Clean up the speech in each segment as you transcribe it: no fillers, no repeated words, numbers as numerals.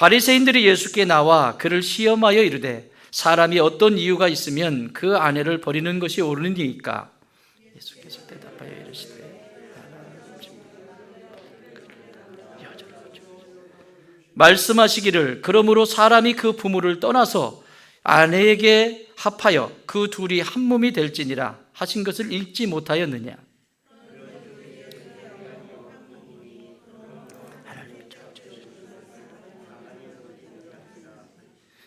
바리새인들이 예수께 나와 그를 시험하여 이르되 사람이 어떤 이유가 있으면 그 아내를 버리는 것이 옳으니까? 예수께서 대답하여 이르시되 말씀하시기를 그러므로 사람이 그 부모를 떠나서 아내에게 합하여 그 둘이 한 몸이 될지니라 하신 것을 읽지 못하였느냐?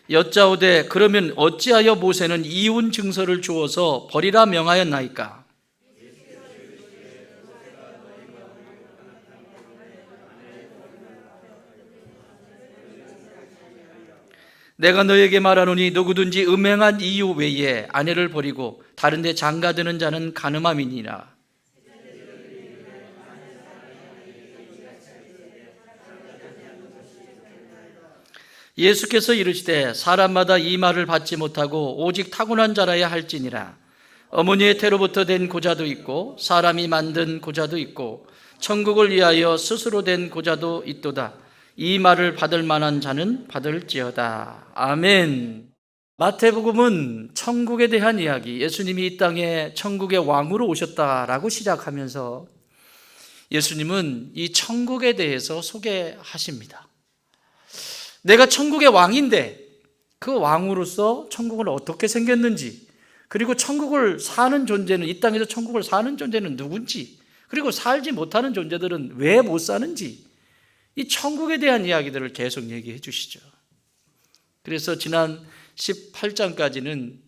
여짜오되 그러면 어찌하여 모세는 이혼 증서를 주어서 버리라 명하였나이까? 내가 너에게 말하노니 누구든지 음행한 이유 외에 아내를 버리고 다른 데 장가드는 자는 간음함이니라. 예수께서 이르시되 사람마다 이 말을 받지 못하고 오직 타고난 자라야 할지니라. 어머니의 태로부터 된 고자도 있고 사람이 만든 고자도 있고 천국을 위하여 스스로 된 고자도 있도다. 이 말을 받을 만한 자는 받을지어다. 아멘. 마태복음은 천국에 대한 이야기, 예수님이 이 땅에 천국의 왕으로 오셨다라고 시작하면서 예수님은 이 천국에 대해서 소개하십니다. 내가 천국의 왕인데 그 왕으로서 천국은 어떻게 생겼는지, 그리고 천국을 사는 존재는, 이 땅에서 천국을 사는 존재는 누군지, 그리고 살지 못하는 존재들은 왜 못 사는지, 이 천국에 대한 이야기들을 계속 얘기해 주시죠. 그래서 지난 18장까지는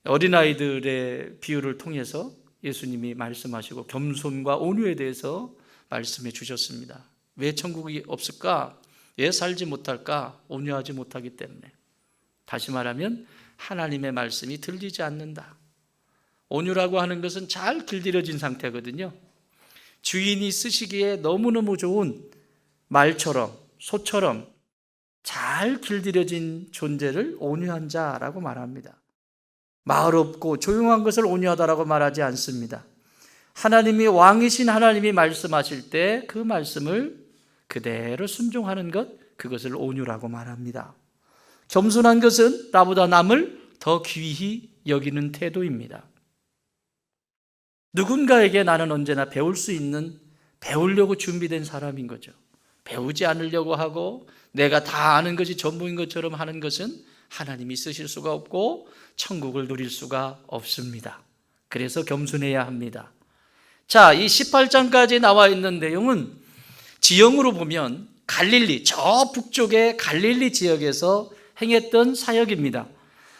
어린아이들의 비유를 통해서 예수님이 말씀하시고 겸손과 온유에 대해서 말씀해 주셨습니다. 왜 천국이 없을까? 왜 살지 못할까? 온유하지 못하기 때문에. 다시 말하면 하나님의 말씀이 들리지 않는다. 온유라고 하는 것은 잘 길들여진 상태거든요. 주인이 쓰시기에 너무너무 좋은 말처럼, 소처럼 잘 길들여진 존재를 온유한 자라고 말합니다. 말 없고 조용한 것을 온유하다라고 말하지 않습니다. 하나님이, 왕이신 하나님이 말씀하실 때 그 말씀을 그대로 순종하는 것, 그것을 온유라고 말합니다. 겸손한 것은 나보다 남을 더 귀히 여기는 태도입니다. 누군가에게 나는 언제나 배울 수 있는, 배우려고 준비된 사람인 거죠. 배우지 않으려고 하고 내가 다 아는 것이 전부인 것처럼 하는 것은 하나님이 쓰실 수가 없고 천국을 누릴 수가 없습니다. 그래서 겸손해야 합니다. 자, 이 18장까지 나와 있는 내용은 지형으로 보면 갈릴리, 저 북쪽의 갈릴리 지역에서 행했던 사역입니다.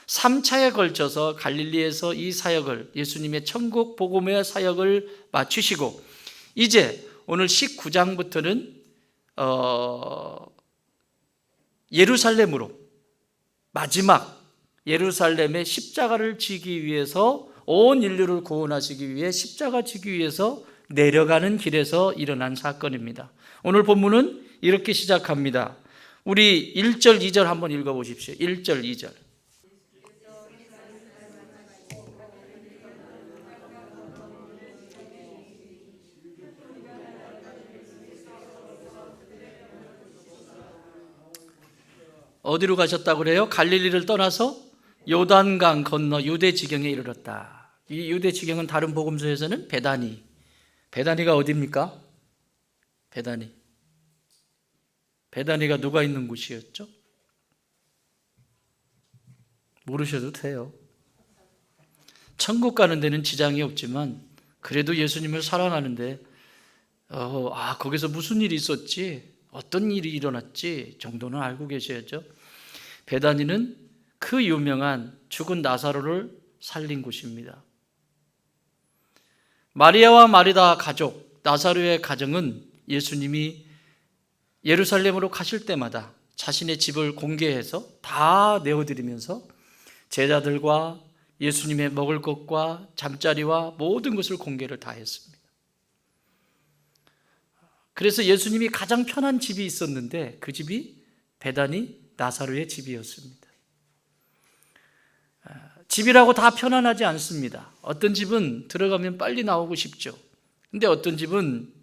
3차에 걸쳐서 갈릴리에서 이 사역을, 예수님의 천국 복음의 사역을 마치시고 이제 오늘 19장부터는 예루살렘으로, 마지막 예루살렘의 십자가를 지기 위해서, 온 인류를 구원하시기 위해 십자가 지기 위해서 내려가는 길에서 일어난 사건입니다. 오늘 본문은 이렇게 시작합니다. 우리 1절 2절 한번 읽어보십시오. 1절 2절. 어디로 가셨다고 그래요? 갈릴리를 떠나서 요단강 건너 유대 지경에 이르렀다. 이 유대 지경은 다른 복음서에서는 베다니. 베다니가 어디입니까? 베다니가 누가 있는 곳이었죠? 모르셔도 돼요. 천국 가는 데는 지장이 없지만 그래도 예수님을 사랑하는데 거기서 무슨 일이 있었지? 어떤 일이 일어났지 정도는 알고 계셔야죠. 베다니는 그 유명한 죽은 나사로를 살린 곳입니다. 마리아와 마리다 가족, 나사로의 가정은 예수님이 예루살렘으로 가실 때마다 자신의 집을 공개해서 다 내어드리면서 제자들과 예수님의 먹을 것과 잠자리와 모든 것을 공개를 다 했습니다. 그래서 예수님이 가장 편한 집이 있었는데 그 집이 베다니 나사로의 집이었습니다. 집이라고 다 편안하지 않습니다. 어떤 집은 들어가면 빨리 나오고 싶죠. 근데 어떤 집은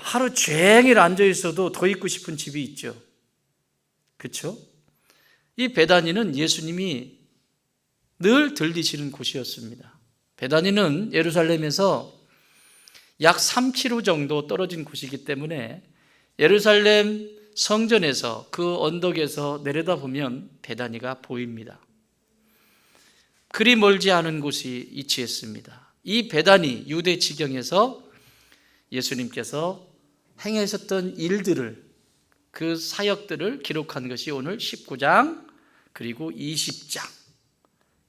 하루 종일 앉아 있어도 더 있고 싶은 집이 있죠. 그렇죠? 이 베다니는 예수님이 늘 들리시는 곳이었습니다. 베다니는 예루살렘에서 약 3km 정도 떨어진 곳이기 때문에 예루살렘 성전에서 그 언덕에서 내려다보면 베다니가 보입니다. 그리 멀지 않은 곳이 위치했습니다. 이 베다니 유대 지경에서 예수님께서 행하셨던 일들을, 그 사역들을 기록한 것이 오늘 19장 그리고 20장,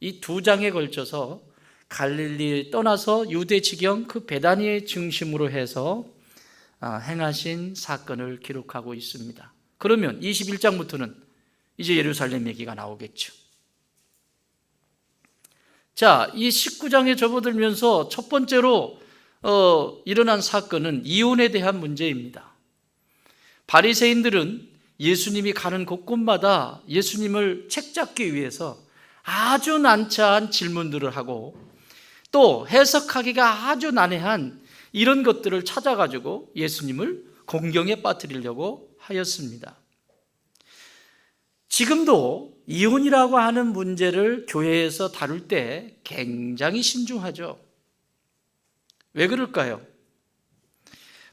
이 두 장에 걸쳐서 갈릴리를 떠나서 유대 지경 그 베다니의 중심으로 해서 행하신 사건을 기록하고 있습니다. 그러면 21장부터는 이제 예루살렘 얘기가 나오겠죠. 자, 이 19장에 접어들면서 첫 번째로 일어난 사건은 이혼에 대한 문제입니다. 바리새인들은 예수님이 가는 곳곳마다 예수님을 책잡기 위해서 아주 난처한 질문들을 하고 또 해석하기가 아주 난해한 이런 것들을 찾아가지고 예수님을 공경에 빠뜨리려고 하였습니다. 지금도 이혼이라고 하는 문제를 교회에서 다룰 때 굉장히 신중하죠. 왜 그럴까요?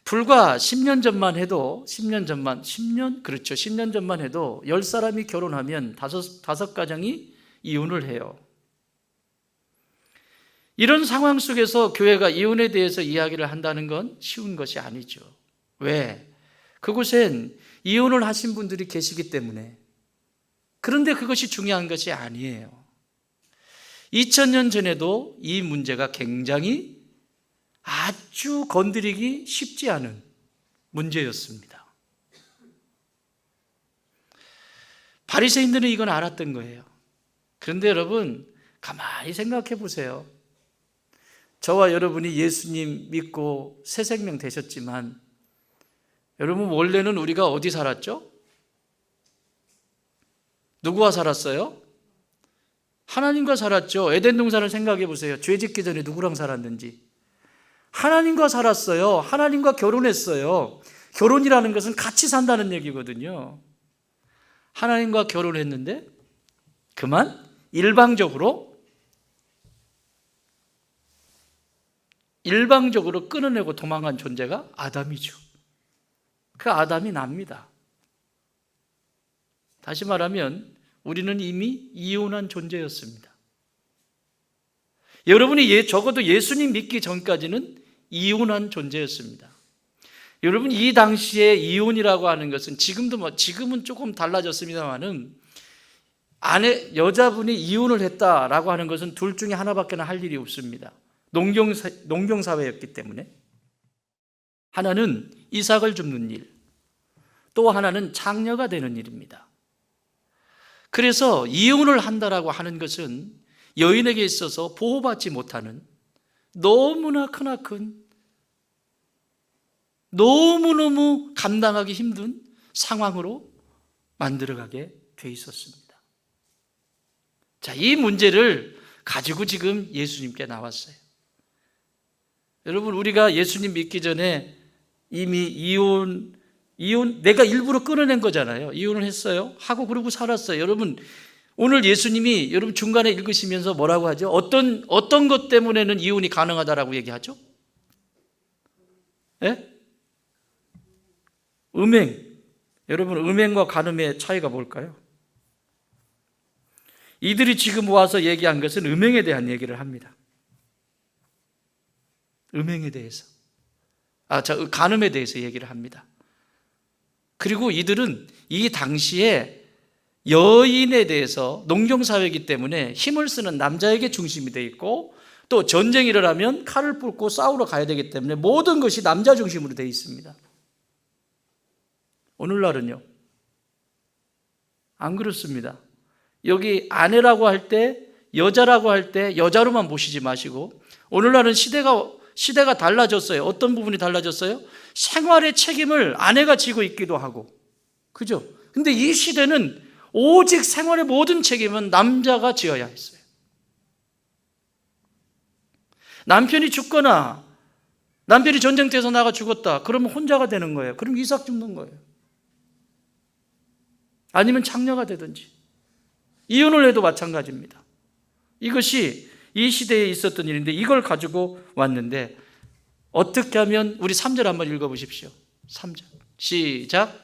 불과 10년 전만 해도 10년 전만 해도 10사람이 결혼하면 다섯 가정이 이혼을 해요. 이런 상황 속에서 교회가 이혼에 대해서 이야기를 한다는 건 쉬운 것이 아니죠. 왜? 그곳엔 이혼을 하신 분들이 계시기 때문에. 그런데 그것이 중요한 것이 아니에요. 2000년 전에도 이 문제가 굉장히 아주 건드리기 쉽지 않은 문제였습니다. 바리새인들은 이건 알았던 거예요. 그런데 여러분, 가만히 생각해 보세요. 저와 여러분이 예수님 믿고 새 생명 되셨지만 여러분, 원래는 우리가 어디 살았죠? 누구와 살았어요? 하나님과 살았죠. 에덴 동산을 생각해 보세요. 죄 짓기 전에 누구랑 살았는지. 하나님과 살았어요. 하나님과 결혼했어요. 결혼이라는 것은 같이 산다는 얘기거든요. 하나님과 결혼했는데 그만 일방적으로 끊어내고 도망간 존재가 아담이죠. 그 아담이 납니다. 다시 말하면 우리는 이미 이혼한 존재였습니다. 여러분이 적어도 예수님 믿기 전까지는 이혼한 존재였습니다. 여러분, 이 당시에 이혼이라고 하는 것은 지금은 조금 달라졌습니다만은 여자분이 이혼을 했다라고 하는 것은 둘 중에 하나밖에 할 일이 없습니다. 농경사회였기 때문에. 하나는 이삭을 줍는 일, 또 하나는 장녀가 되는 일입니다. 그래서 이혼을 한다라고 하는 것은 여인에게 있어서 보호받지 못하는 너무나 크나큰, 너무너무 감당하기 힘든 상황으로 만들어가게 돼 있었습니다. 자, 이 문제를 가지고 지금 예수님께 나왔어요. 여러분, 우리가 예수님 믿기 전에 이미 이혼 내가 일부러 끊어낸 거잖아요. 이혼을 했어요. 하고 그러고 살았어요. 여러분, 오늘 예수님이 여러분 중간에 읽으시면서 뭐라고 하죠? 어떤 것 때문에는 이혼이 가능하다라고 얘기하죠? 예? 음행. 여러분, 음행과 간음의 차이가 뭘까요? 이들이 지금 와서 얘기한 것은 음행에 대한 얘기를 합니다. 음행에 대해서. 간음에 대해서 얘기를 합니다. 그리고 이들은 이 당시에 여인에 대해서 농경사회이기 때문에 힘을 쓰는 남자에게 중심이 되어 있고 또 전쟁이 일어나면 칼을 뿔고 싸우러 가야 되기 때문에 모든 것이 남자 중심으로 되어 있습니다. 오늘날은요, 안 그렇습니다. 여기 아내라고 할 때, 여자라고 할 때 여자로만 보시지 마시고 오늘날은 시대가 달라졌어요. 어떤 부분이 달라졌어요? 생활의 책임을 아내가 지고 있기도 하고, 그죠? 근데 이 시대는 오직 생활의 모든 책임은 남자가 지어야 했어요. 남편이 죽거나 남편이 전쟁터에서 나가 죽었다. 그러면 혼자가 되는 거예요. 그럼 이삭 죽는 거예요. 아니면 창녀가 되든지, 이혼을 해도 마찬가지입니다. 이것이 이 시대에 있었던 일인데 이걸 가지고 왔는데 어떻게 하면, 우리 3절 한번 읽어보십시오. 3절 시작.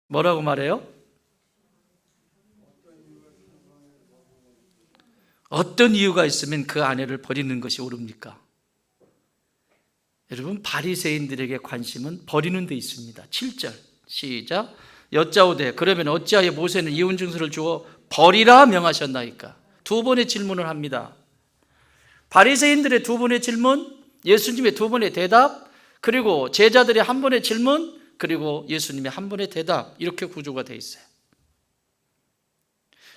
뭐라고 말해요? 어떤 이유가 있으면 그 아내를 버리는 것이 옳습니까? 여러분, 바리새인들에게 관심은 버리는 데 있습니다. 7절 시작. 여짜오되 그러면 어찌하여 모세는 이혼 증서를 주어 버리라 명하셨나이까? 두 번의 질문을 합니다. 바리새인들의 두 번의 질문, 예수님의 두 번의 대답, 그리고 제자들의 한 번의 질문, 그리고 예수님의 한 번의 대답, 이렇게 구조가 되어 있어요.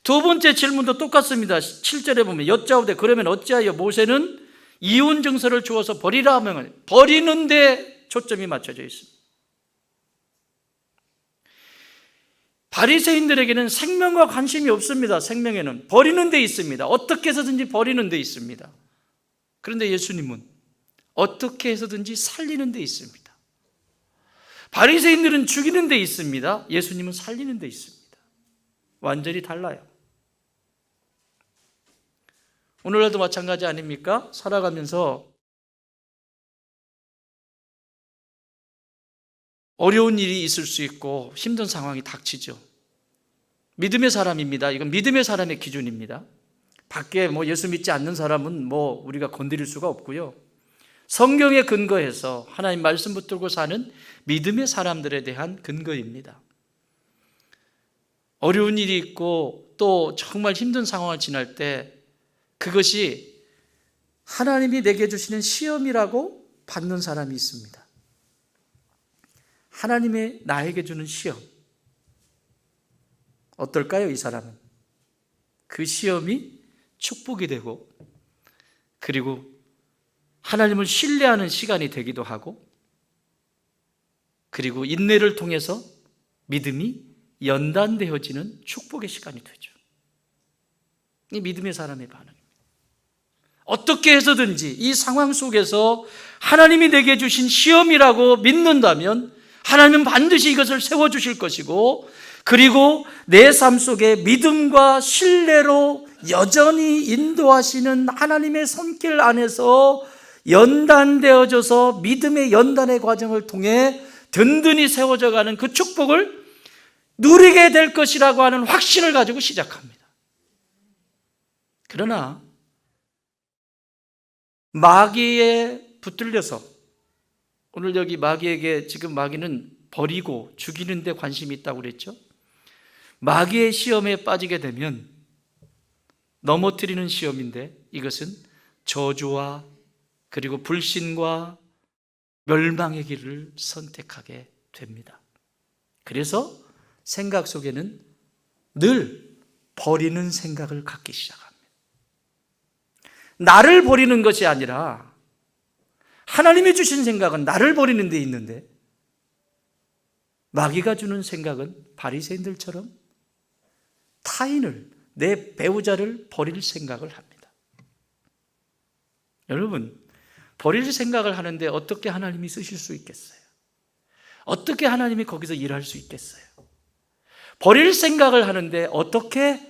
두 번째 질문도 똑같습니다. 7절에 보면 여짜오되 그러면 어찌하여 모세는 이혼 증서를 주어서 버리라 하면, 버리는 데 초점이 맞춰져 있습니다. 바리새인들에게는 생명과 관심이 없습니다. 생명에는 버리는 데 있습니다. 어떻게 해서든지 버리는 데 있습니다. 그런데 예수님은 어떻게 해서든지 살리는 데 있습니다. 바리새인들은 죽이는 데 있습니다. 예수님은 살리는 데 있습니다. 완전히 달라요. 오늘날도 마찬가지 아닙니까? 살아가면서 어려운 일이 있을 수 있고 힘든 상황이 닥치죠. 믿음의 사람입니다. 이건 믿음의 사람의 기준입니다. 밖에 예수 믿지 않는 사람은 우리가 건드릴 수가 없고요. 성경에 근거해서 하나님 말씀 붙들고 사는 믿음의 사람들에 대한 근거입니다. 어려운 일이 있고 또 정말 힘든 상황을 지날 때 그것이 하나님이 내게 주시는 시험이라고 받는 사람이 있습니다. 하나님의 나에게 주는 시험. 어떨까요, 이 사람은? 그 시험이 축복이 되고, 그리고 하나님을 신뢰하는 시간이 되기도 하고, 그리고 인내를 통해서 믿음이 연단되어지는 축복의 시간이 되죠. 이 믿음의 사람의 반응입니다. 어떻게 해서든지 이 상황 속에서 하나님이 내게 주신 시험이라고 믿는다면 하나님은 반드시 이것을 세워주실 것이고, 그리고 내 삶 속에 믿음과 신뢰로 여전히 인도하시는 하나님의 손길 안에서 연단되어져서 믿음의 연단의 과정을 통해 든든히 세워져 가는 그 축복을 누리게 될 것이라고 하는 확신을 가지고 시작합니다. 그러나 마귀에 붙들려서, 오늘 여기 마귀에게, 지금 마귀는 버리고 죽이는 데 관심이 있다고 그랬죠. 마귀의 시험에 빠지게 되면 넘어뜨리는 시험인데, 이것은 저주와 그리고 불신과 멸망의 길을 선택하게 됩니다. 그래서 생각 속에는 늘 버리는 생각을 갖기 시작합니다. 나를 버리는 것이 아니라 하나님이 주신 생각은 나를 버리는 데 있는데, 마귀가 주는 생각은 바리새인들처럼 타인을, 내 배우자를 버릴 생각을 합니다. 여러분, 버릴 생각을 하는데 어떻게 하나님이 쓰실 수 있겠어요? 어떻게 하나님이 거기서 일할 수 있겠어요? 버릴 생각을 하는데 어떻게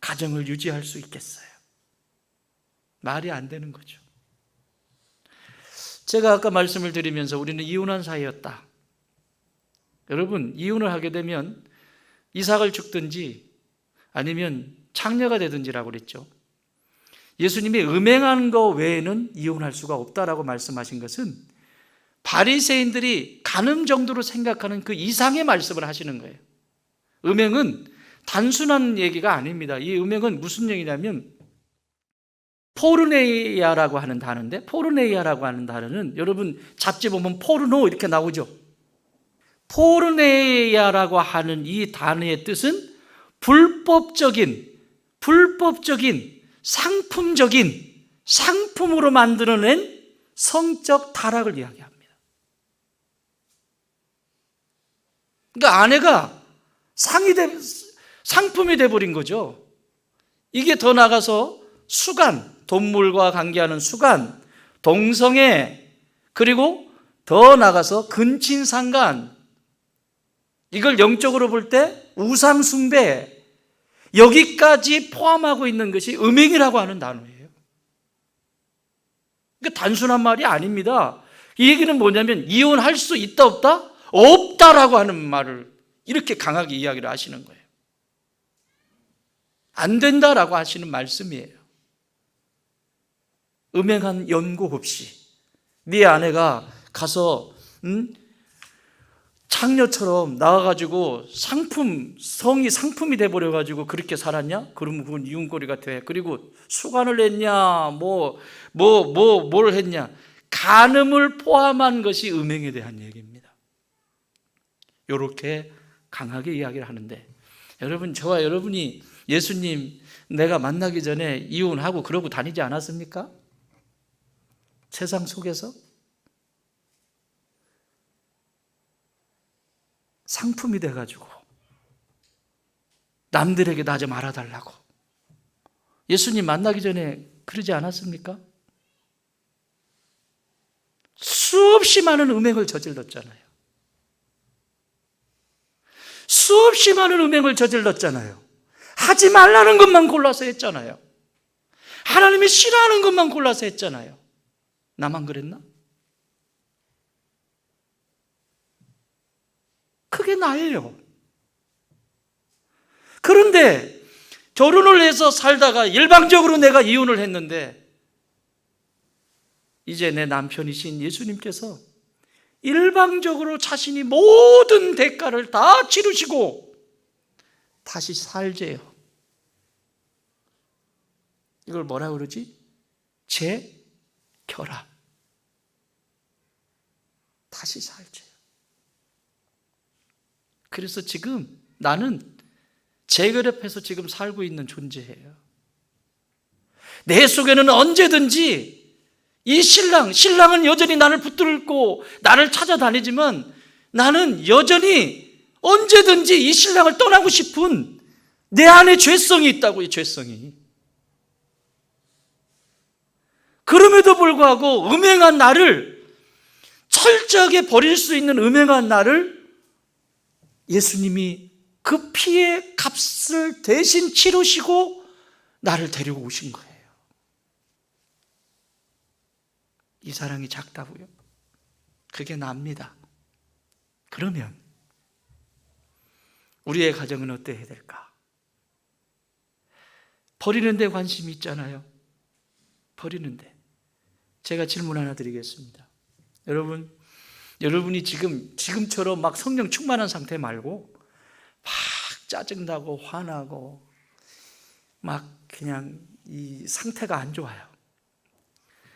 가정을 유지할 수 있겠어요? 말이 안 되는 거죠. 제가 아까 말씀을 드리면서 우리는 이혼한 사이였다. 여러분, 이혼을 하게 되면 이삭을 죽든지 아니면 창녀가 되든지라고 그랬죠. 예수님이 음행한 거 외에는 이혼할 수가 없다라고 말씀하신 것은 바리새인들이 간음 정도로 생각하는 그 이상의 말씀을 하시는 거예요. 음행은 단순한 얘기가 아닙니다. 이 음행은 무슨 얘기냐면 포르네이아라고 하는 단어인데, 포르네이아라고 하는 단어는 여러분 잡지 보면 포르노 이렇게 나오죠. 포르네이아라고 하는 이 단어의 뜻은 불법적인 상품적인 상품으로 만들어낸 성적 타락을 이야기합니다. 그러니까 아내가 상품이 돼버린 거죠. 이게 더 나가서 수간, 동물과 관계하는 수간, 동성애, 그리고 더 나가서 근친상간, 이걸 영적으로 볼 때 우상숭배, 여기까지 포함하고 있는 것이 음행이라고 하는 단어예요. 그러니까 단순한 말이 아닙니다. 이 얘기는 뭐냐면 이혼할 수 있다 없다? 없다라고 하는 말을 이렇게 강하게 이야기를 하시는 거예요. 안 된다라고 하시는 말씀이에요. 음행한 연고 없이 네 아내가 가서 창녀처럼 나와가지고 성이 상품이 돼버려가지고 그렇게 살았냐? 그러면 그건 이혼거리가 돼. 그리고 수간을 했냐? 뭘 했냐? 간음을 포함한 것이 음행에 대한 얘기입니다. 이렇게 강하게 이야기를 하는데, 여러분, 저와 여러분이 예수님 내가 만나기 전에 이혼하고 그러고 다니지 않았습니까? 세상 속에서 상품이 돼가지고 남들에게 나 좀 알아달라고. 예수님 만나기 전에 그러지 않았습니까? 수없이 많은 음행을 저질렀잖아요. 수없이 많은 음행을 저질렀잖아요. 하지 말라는 것만 골라서 했잖아요. 하나님이 싫어하는 것만 골라서 했잖아요. 나만 그랬나? 그게 나예요. 그런데 결혼을 해서 살다가 일방적으로 내가 이혼을 했는데, 이제 내 남편이신 예수님께서 일방적으로 자신이 모든 대가를 다 치르시고 다시 살제요. 이걸 뭐라 그러지? 재결합. 다시 살제요. 그래서 지금 나는 재결합해서 지금 살고 있는 존재예요. 내 속에는 언제든지 이 신랑은 여전히 나를 붙들고 나를 찾아다니지만, 나는 여전히 언제든지 이 신랑을 떠나고 싶은 내 안에 죄성이 있다고. 이 죄성이. 그럼에도 불구하고 음행한 나를, 철저하게 버릴 수 있는 음행한 나를 예수님이 그 피의 값을 대신 치르시고 나를 데리고 오신 거예요. 이 사랑이 작다고요? 그게 납니다. 그러면 우리의 가정은 어때야 될까? 버리는 데 관심이 있잖아요. 버리는데. 제가 질문 하나 드리겠습니다. 여러분이 지금처럼 막 성령 충만한 상태 말고 막 짜증나고 화나고 막 그냥 이 상태가 안 좋아요.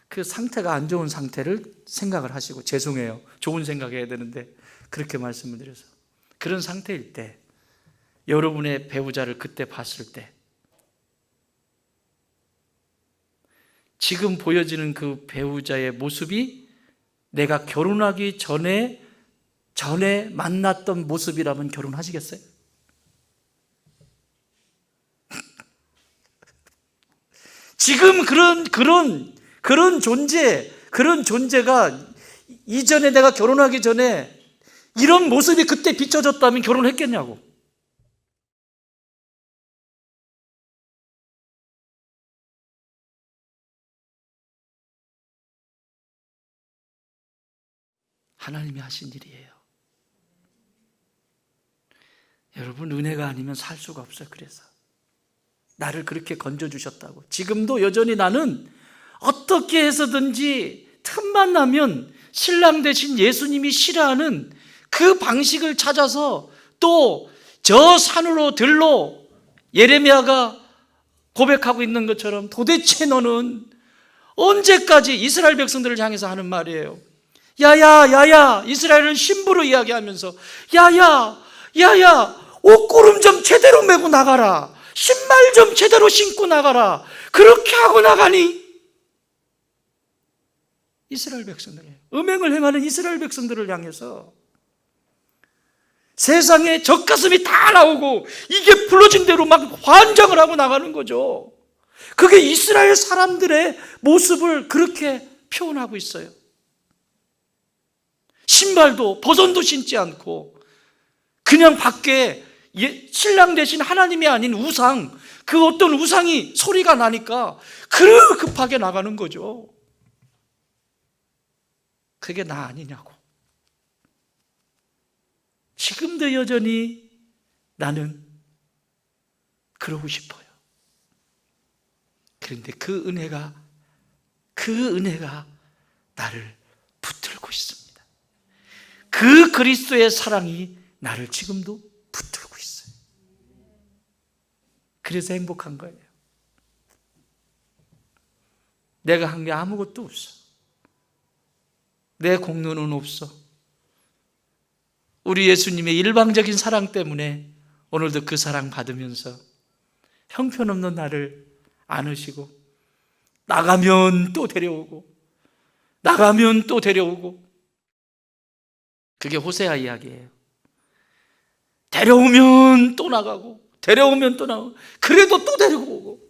그 상태가 안 좋은 상태를 생각을 하시고, 죄송해요. 좋은 생각해야 되는데 그렇게 말씀을 드려서, 그런 상태일 때 여러분의 배우자를 그때 봤을 때 지금 보여지는 그 배우자의 모습이 내가 결혼하기 전에 만났던 모습이라면 결혼하시겠어요? 지금 그런 존재가 이전에 내가 결혼하기 전에 이런 모습이 그때 비춰졌다면 결혼했겠냐고. 하나님이 하신 일이에요. 여러분, 은혜가 아니면 살 수가 없어요. 그래서 나를 그렇게 건져주셨다고. 지금도 여전히 나는 어떻게 해서든지 틈만 나면 신랑 대신 예수님이 싫어하는 그 방식을 찾아서, 또 저 산으로 들로 예레미야가 고백하고 있는 것처럼, 도대체 너는 언제까지, 이스라엘 백성들을 향해서 하는 말이에요. 야야 이스라엘을 신부로 이야기하면서 야야 옷구름 좀 제대로 메고 나가라, 신발 좀 제대로 신고 나가라. 그렇게 하고 나가니 이스라엘 백성들, 음행을 행하는 이스라엘 백성들을 향해서 세상에 젖가슴이 다 나오고 이게 불러진 대로 막 환장을 하고 나가는 거죠. 그게 이스라엘 사람들의 모습을 그렇게 표현하고 있어요. 신발도 버선도 신지 않고 그냥 밖에 신랑 대신 하나님이 아닌 우상, 그 어떤 우상이 소리가 나니까 그르 급하게 나가는 거죠. 그게 나 아니냐고. 지금도 여전히 나는 그러고 싶어요. 그런데 그 은혜가 나를 붙들고 있습니다. 그 그리스도의 사랑이 나를 지금도 붙들고 있어요. 그래서 행복한 거예요. 내가 한 게 아무것도 없어. 내 공로는 없어. 우리 예수님의 일방적인 사랑 때문에 오늘도 그 사랑 받으면서 형편없는 나를 안으시고 나가면 또 데려오고 나가면 또 데려오고. 그게 호세아 이야기예요. 데려오면 또 나가고 데려오면 또 나가고 그래도 또 데리고 오고.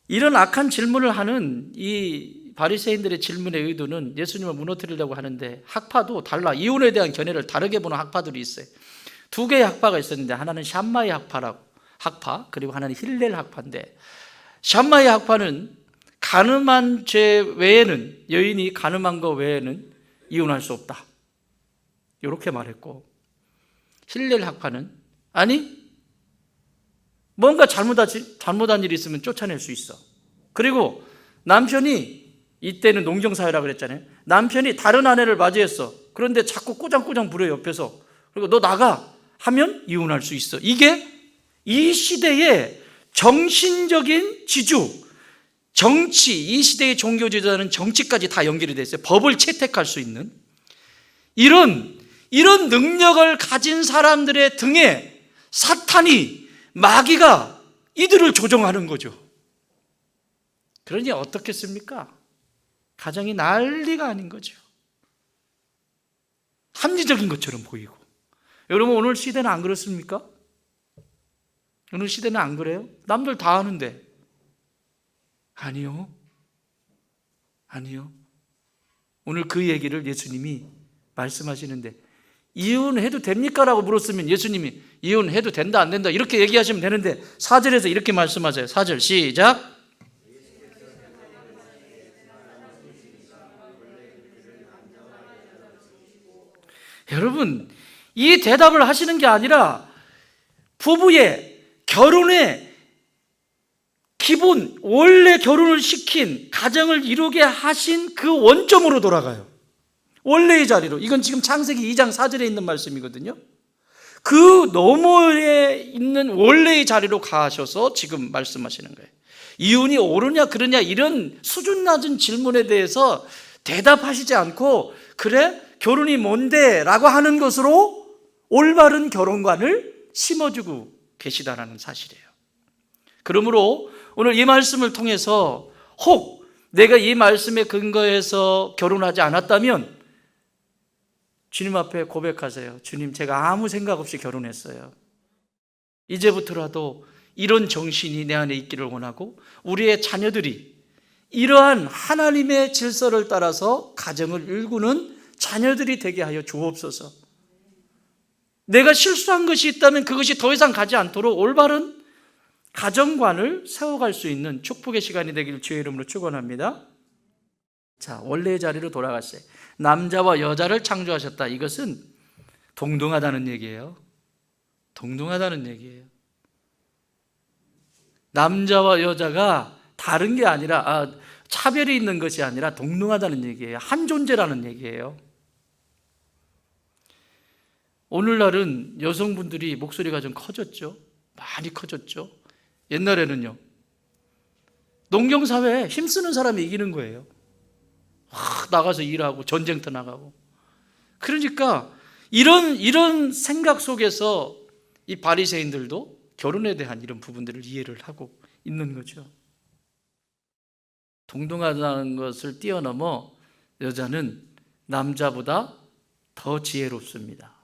이런 악한 질문을 하는 이 바리새인들의 질문의 의도는 예수님을 무너뜨리려고 하는데, 학파도 달라. 이혼에 대한 견해를 다르게 보는 학파들이 있어요. 두 개의 학파가 있었는데 하나는 샴마이 학파, 그리고 하나는 힐렐 학파인데, 샴마이 학파는 간음한 죄 외에는, 여인이 간음한 거 외에는 이혼할 수 없다, 이렇게 말했고, 힐렐 학파는 아니, 뭔가 잘못한 일이 있으면 쫓아낼 수 있어. 그리고 남편이, 이때는 농경사회라고 그랬잖아요. 남편이 다른 아내를 맞이했어. 그런데 자꾸 꼬장꼬장 부려 옆에서. 그리고 너 나가 하면 이혼할 수 있어. 이게 이 시대의 정신적인 지주, 정치, 이 시대의 종교 지도자는 정치까지 다 연결이 돼 있어요. 법을 채택할 수 있는 이런 능력을 가진 사람들의 등에 사탄이, 마귀가 이들을 조종하는 거죠. 그러니 어떻겠습니까? 가정이 난리가 아닌 거죠. 합리적인 것처럼 보이고. 여러분, 오늘 시대는 안 그렇습니까? 오늘 시대는 안 그래요? 남들 다 하는데. 아니요. 오늘 그 얘기를 예수님이 말씀하시는데, 이혼해도 됩니까? 라고 물었으면 예수님이 이혼해도 된다 안 된다 이렇게 얘기하시면 되는데, 4절에서 이렇게 말씀하세요. 4절 시작. 여러분, 이 대답을 하시는 게 아니라 부부의 결혼의 기본, 원래 결혼을 시킨, 가정을 이루게 하신 그 원점으로 돌아가요. 원래의 자리로. 이건 지금 창세기 2장 4절에 있는 말씀이거든요. 그 너머에 있는 원래의 자리로 가셔서 지금 말씀하시는 거예요. 이혼이 옳으냐 그러냐 이런 수준 낮은 질문에 대해서 대답하시지 않고, 그래? 결혼이 뭔데? 라고 하는 것으로 올바른 결혼관을 심어주고 계시다라는 사실이에요. 그러므로 오늘 이 말씀을 통해서 혹 내가 이 말씀에 근거해서 결혼하지 않았다면 주님 앞에 고백하세요. 주님, 제가 아무 생각 없이 결혼했어요. 이제부터라도 이런 정신이 내 안에 있기를 원하고, 우리의 자녀들이 이러한 하나님의 질서를 따라서 가정을 일구는 자녀들이 되게 하여 주옵소서. 내가 실수한 것이 있다면 그것이 더 이상 가지 않도록 올바른 가정관을 세워갈 수 있는 축복의 시간이 되기를 주의 이름으로 축원합니다. 자, 원래의 자리로 돌아갔어요. 남자와 여자를 창조하셨다. 이것은 동등하다는 얘기예요. 동등하다는 얘기예요. 남자와 여자가 다른 게 아니라, 차별이 있는 것이 아니라 동등하다는 얘기예요. 한 존재라는 얘기예요. 오늘날은 여성분들이 목소리가 좀 커졌죠. 많이 커졌죠. 옛날에는요, 농경사회에 힘쓰는 사람이 이기는 거예요. 나가서 일하고 전쟁터 나가고. 그러니까 이런 생각 속에서 이 바리새인들도 결혼에 대한 이런 부분들을 이해를 하고 있는 거죠. 동등하다는 것을 뛰어넘어 여자는 남자보다 더 지혜롭습니다.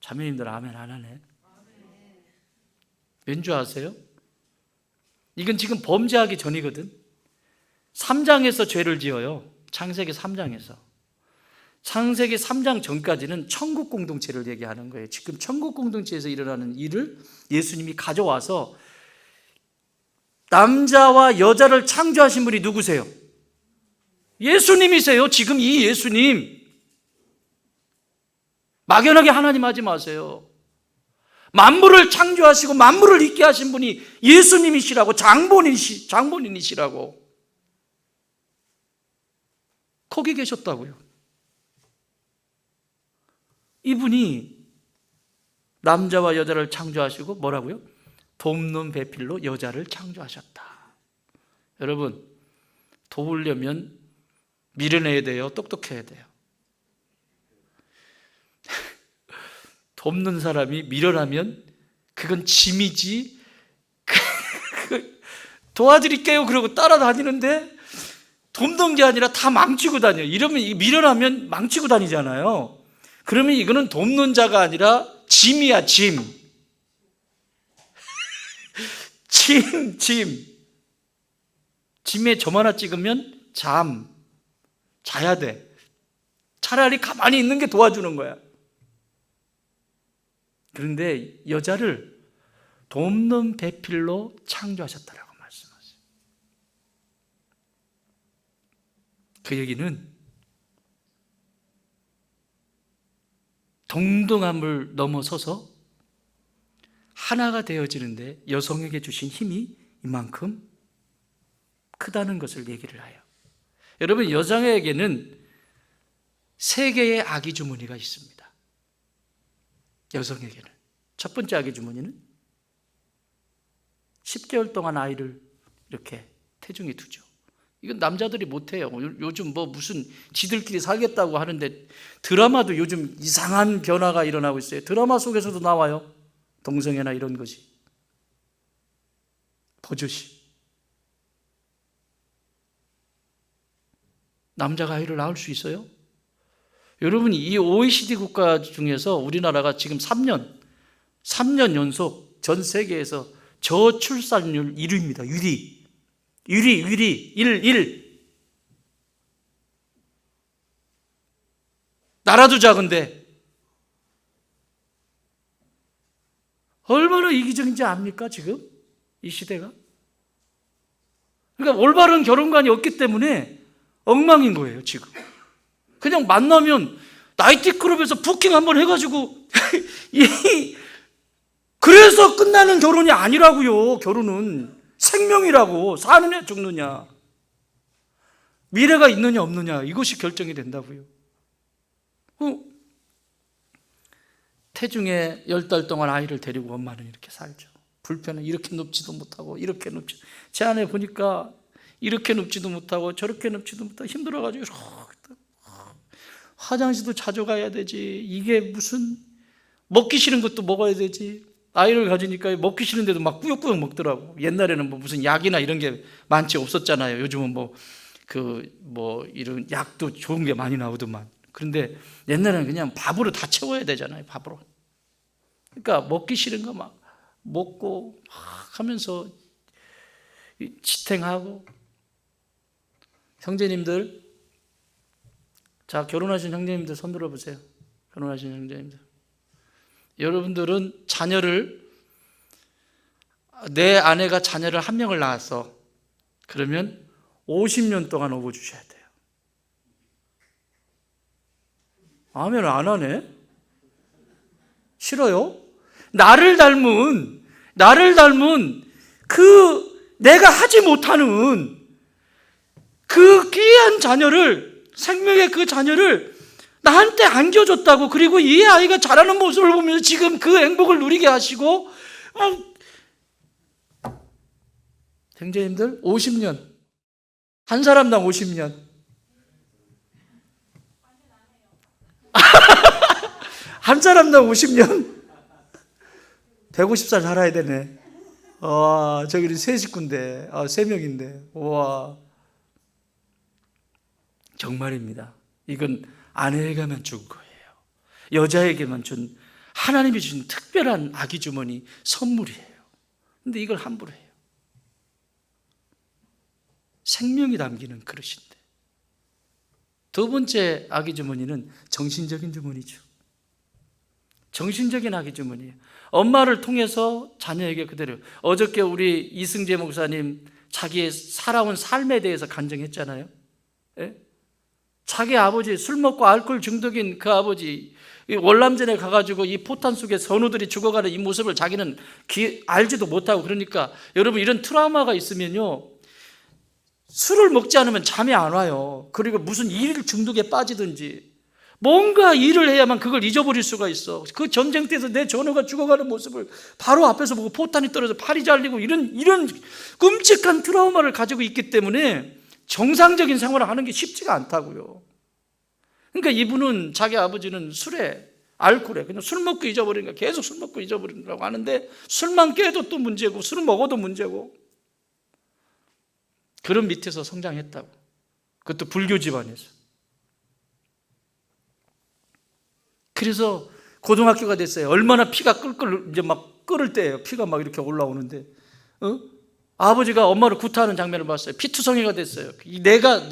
자매님들 아멘 안 하네? 왠 줄 아세요? 이건 지금 범죄하기 전이거든. 3장에서 죄를 지어요. 창세기 3장에서. 창세기 3장 전까지는 천국 공동체를 얘기하는 거예요. 지금 천국 공동체에서 일어나는 일을 예수님이 가져와서, 남자와 여자를 창조하신 분이 누구세요? 예수님이세요. 지금 이 예수님. 막연하게 하나님 하지 마세요. 만물을 창조하시고 만물을 있게 하신 분이 예수님이시라고, 장본인이시라고. 거기 계셨다고요. 이분이 남자와 여자를 창조하시고 뭐라고요? 돕는 배필로 여자를 창조하셨다. 여러분, 도우려면 밀어내야 돼요? 똑똑해야 돼요? 돕는 사람이 밀어나면 그건 짐이지, 도와드릴게요 그러고 따라다니는데 돕는 게 아니라 다 망치고 다녀요. 이러면 밀어나면 망치고 다니잖아요. 그러면 이거는 돕는 자가 아니라 짐이야, 짐. 짐. 짐에 점 하나 찍으면 자야 돼. 차라리 가만히 있는 게 도와주는 거야. 그런데 여자를 돕는 배필로 창조하셨다라고 말씀하세요. 그 얘기는 동등함을 넘어서서 하나가 되어지는데 여성에게 주신 힘이 이만큼 크다는 것을 얘기를 해요. 여러분, 여성에게는 3개의 아기 주머니가 있습니다. 여성에게는. 첫 번째 아기 주머니는 10개월 동안 아이를 이렇게 태중에 두죠. 이건 남자들이 못해요. 요즘 무슨 지들끼리 살겠다고 하는데, 드라마도 요즘 이상한 변화가 일어나고 있어요. 드라마 속에서도 나와요. 동성애나 이런 것이. 버젓이. 남자가 아이를 낳을 수 있어요? 여러분, 이 OECD 국가 중에서 우리나라가 지금 3년 연속 전 세계에서 저출산율 1위입니다. 1위. 나라도 작은데 얼마나 이기적인지 압니까, 지금? 이 시대가? 그러니까 올바른 결혼관이 없기 때문에 엉망인 거예요, 지금. 그냥 만나면 나이트클럽에서 부킹 한번 해가지고 그래서 끝나는 결혼이 아니라고요. 결혼은 생명이라고. 사느냐 죽느냐, 미래가 있느냐 없느냐, 이것이 결정이 된다고요. 태중에 10달 동안 아이를 데리고 엄마는 이렇게 살죠. 불편해. 이렇게 눕지도 못하고 이렇게 눕지. 제 아내 보니까 이렇게 눕지도 못하고 저렇게 눕지도 못하고 힘들어가지고 화장실도 자주 가야 되지. 이게 무슨, 먹기 싫은 것도 먹어야 되지. 아이를 가지니까 먹기 싫은데도 막 꾸역꾸역 먹더라고. 옛날에는 무슨 약이나 이런 게 많지 없었잖아요. 요즘은 이런 약도 좋은 게 많이 나오더만. 그런데 옛날에는 그냥 밥으로 다 채워야 되잖아요. 밥으로. 그러니까 먹기 싫은 거 막 먹고 막 하면서 지탱하고. 형제님들, 자, 결혼하신 형제님들 손 들어보세요. 결혼하신 형제님들. 여러분들은 내 아내가 자녀를 1명을 낳았어. 그러면 50년 동안 업어주셔야 돼요. 아멘을 안 하네? 싫어요? 나를 닮은 내가 하지 못하는 그 귀한 자녀를, 생명의 그 자녀를 나한테 안겨줬다고. 그리고 이 아이가 자라는 모습을 보면서 지금 그 행복을 누리게 하시고, 형제님들 50년, 한 사람당 50년. 한 사람당 50년? 150살 살아야 되네. 저기는 3식구인데, 3명인데. 와, 정말입니다. 이건 아내에게만 준 거예요. 여자에게만 준, 하나님이 주신 특별한 아기 주머니 선물이에요. 근데 이걸 함부로 해요. 생명이 담기는 그릇인데, 두 번째 아기 주머니는 정신적인 주머니죠. 정신적인 아기 주머니예요. 엄마를 통해서 자녀에게 그대로. 어저께 우리 이승재 목사님 자기의 살아온 삶에 대해서 간증했잖아요. 예? 자기 아버지, 술 먹고 알코올 중독인 그 아버지, 월남전에 가가지고 이 포탄 속에 선우들이 죽어가는 이 모습을 자기는 알지도 못하고, 그러니까 여러분, 이런 트라우마가 있으면요, 술을 먹지 않으면 잠이 안 와요. 그리고 무슨 일 중독에 빠지든지 뭔가 일을 해야만 그걸 잊어버릴 수가 있어. 그 전쟁터에서 내 전우가 죽어가는 모습을 바로 앞에서 보고 포탄이 떨어져 팔이 잘리고 이런 끔찍한 트라우마를 가지고 있기 때문에 정상적인 생활을 하는 게 쉽지가 않다고요. 그러니까 이분은, 자기 아버지는 술에, 알코올에 그냥 술 먹고 잊어버리니까 계속 술 먹고 잊어버리라고 하는데, 술만 깨도 또 문제고 술을 먹어도 문제고, 그런 밑에서 성장했다고. 그것도 불교 집안에서. 그래서 고등학교가 됐어요. 얼마나 피가 끓을 이제 막 끓을 때예요. 피가 막 이렇게 올라오는데, 아버지가 엄마를 구타하는 장면을 봤어요. 피투성이가 됐어요. 내가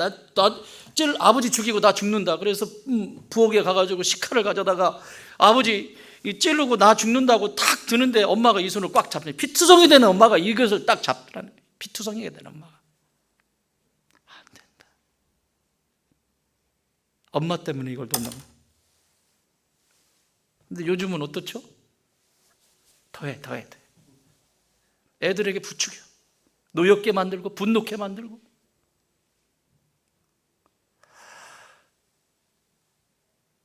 아버지 죽이고 나 죽는다. 그래서 부엌에 가가지고 식칼을 가져다가 아버지 찌르고 나 죽는다고 탁 드는데, 엄마가 이 손을 꽉 잡네. 피투성이 되는 엄마가 이것을 딱 잡더라는 거예요. 피투성이가 되는 엄마가. 안 된다. 엄마 때문에 이걸 뒀나. 근데 요즘은 어떻죠? 더해. 애들에게 부추겨. 노엽게 만들고 분노케 만들고.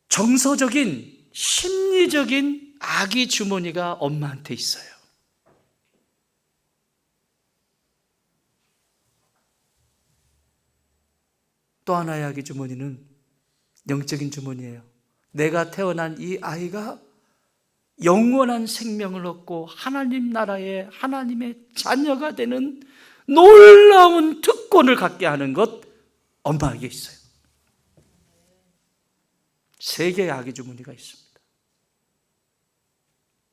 정서적인, 심리적인 아기 주머니가 엄마한테 있어요. 또 하나의 아기 주머니는 영적인 주머니예요. 내가 태어난 이 아이가 영원한 생명을 얻고 하나님 나라의 하나님의 자녀가 되는 놀라운 특권을 갖게 하는 것, 엄마에게 있어요. 세 개의 아기 주머니가 있습니다.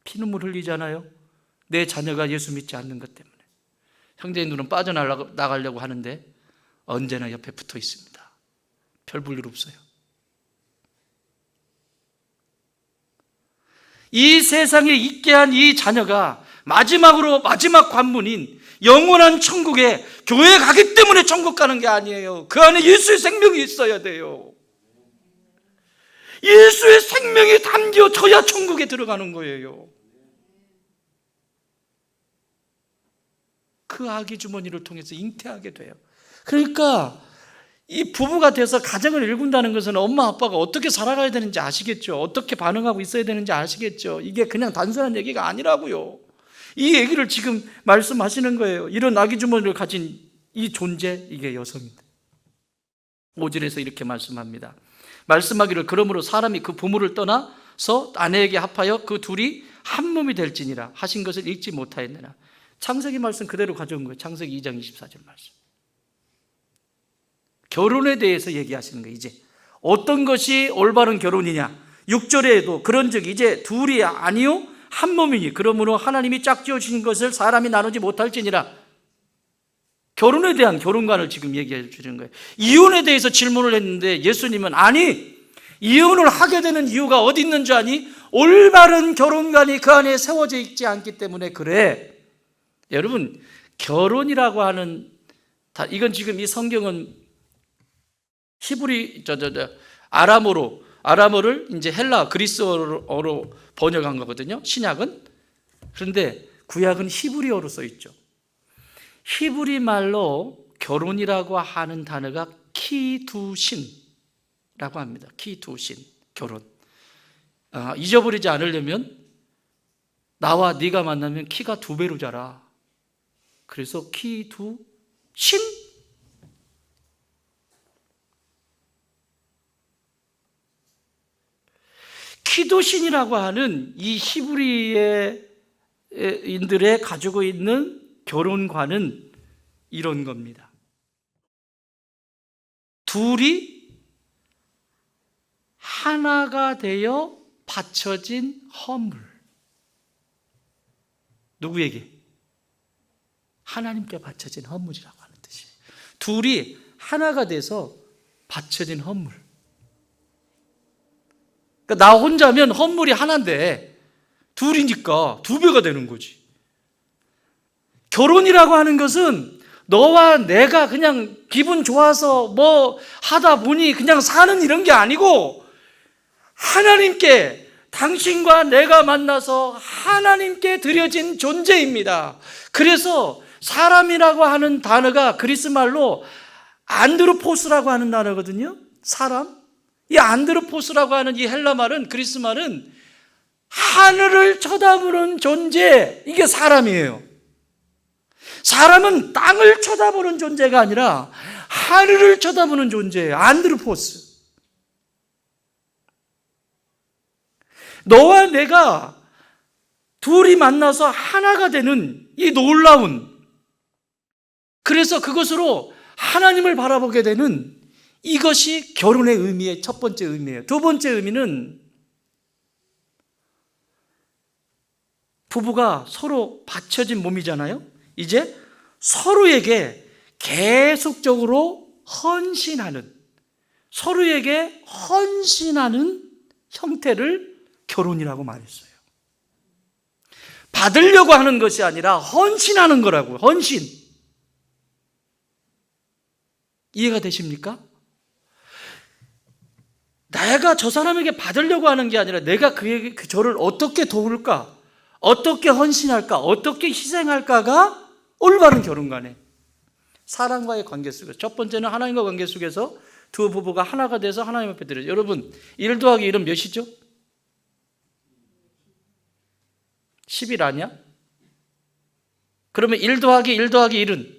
피눈물 흘리잖아요. 내 자녀가 예수 믿지 않는 것 때문에. 형제의 눈은 빠져나가려고 하는데 언제나 옆에 붙어 있습니다. 별 볼 일 없어요. 이 세상에 있게 한 이 자녀가 마지막 관문인 영원한 천국에 교회 가기 때문에 천국 가는 게 아니에요. 그 안에 예수의 생명이 있어야 돼요. 예수의 생명이 담겨져야 천국에 들어가는 거예요. 그 아기 주머니를 통해서 잉태하게 돼요. 그러니까 이 부부가 돼서 가정을 일군다는 것은 엄마 아빠가 어떻게 살아가야 되는지 아시겠죠? 어떻게 반응하고 있어야 되는지 아시겠죠? 이게 그냥 단순한 얘기가 아니라고요. 이 얘기를 지금 말씀하시는 거예요. 이런 아기 주머니를 가진 이 존재, 이게 여성입니다. 5절에서 이렇게 말씀합니다. 말씀하기를, 그러므로 사람이 그 부모를 떠나서 아내에게 합하여 그 둘이 한 몸이 될지니라 하신 것을 읽지 못하였느냐. 창세기 말씀 그대로 가져온 거예요. 창세기 2장 24절 말씀. 결혼에 대해서 얘기하시는 거예요. 이제 어떤 것이 올바른 결혼이냐. 6절에도 그런즉 이제 둘이 아니요 한 몸이니 그러므로 하나님이 짝지어 주신 것을 사람이 나누지 못할지니라. 결혼에 대한 결혼관을 지금 얘기해 주는 거예요. 이혼에 대해서 질문을 했는데 예수님은 아니, 이혼을 하게 되는 이유가 어디 있는 줄 아니? 올바른 결혼관이 그 안에 세워져 있지 않기 때문에 그래. 여러분, 결혼이라고 하는, 이건 지금 이 성경은 히브리 아람어를 이제 헬라 그리스어로 번역한 거거든요. 신약은. 그런데 구약은 히브리어로 써 있죠. 히브리 말로 결혼이라고 하는 단어가 키두신이라고 합니다. 키두신, 결혼. 잊어버리지 않으려면 나와 네가 만나면 키가 2배로 자라. 그래서 키두신. 키도신이라고 하는 이 히브리인들의 가지고 있는 결혼관은 이런 겁니다. 둘이 하나가 되어 바쳐진 허물. 누구에게? 하나님께 바쳐진 허물이라고 하는 뜻이에요. 둘이 하나가 돼서 받쳐진 헌물. 그러니까 나 혼자면 헌물이 하나인데 둘이니까 두 배가 되는 거지. 결혼이라고 하는 것은 너와 내가 그냥 기분 좋아서 뭐 하다 보니 그냥 사는 이런 게 아니고 하나님께, 당신과 내가 만나서 하나님께 드려진 존재입니다. 그래서 사람이라고 하는 단어가 그리스 말로 안드로포스라고 하는 단어거든요. 사람. 이 안드로포스라고 하는 이 헬라 말은, 그리스 말은 하늘을 쳐다보는 존재, 이게 사람이에요. 사람은 땅을 쳐다보는 존재가 아니라 하늘을 쳐다보는 존재예요. 안드로포스. 너와 내가 둘이 만나서 하나가 되는 이 놀라운, 그래서 그것으로 하나님을 바라보게 되는 이것이 결혼의 의미의 첫 번째 의미예요. 두 번째 의미는 부부가 서로 받쳐진 몸이잖아요. 이제 서로에게 계속적으로 헌신하는, 서로에게 헌신하는 형태를 결혼이라고 말했어요. 받으려고 하는 것이 아니라 헌신하는 거라고요. 헌신. 이해가 되십니까? 내가 저 사람에게 받으려고 하는 게 아니라 내가 저를 어떻게 도울까, 어떻게 헌신할까, 어떻게 희생할까가 올바른 결혼관에, 사랑과의 관계 속에서, 첫 번째는 하나님과 관계 속에서 두 부부가 하나가 돼서 하나님 앞에 드려요. 여러분, 1 더하기 1은 몇이죠? 10일 아니야? 그러면 1 더하기 1 더하기 1은?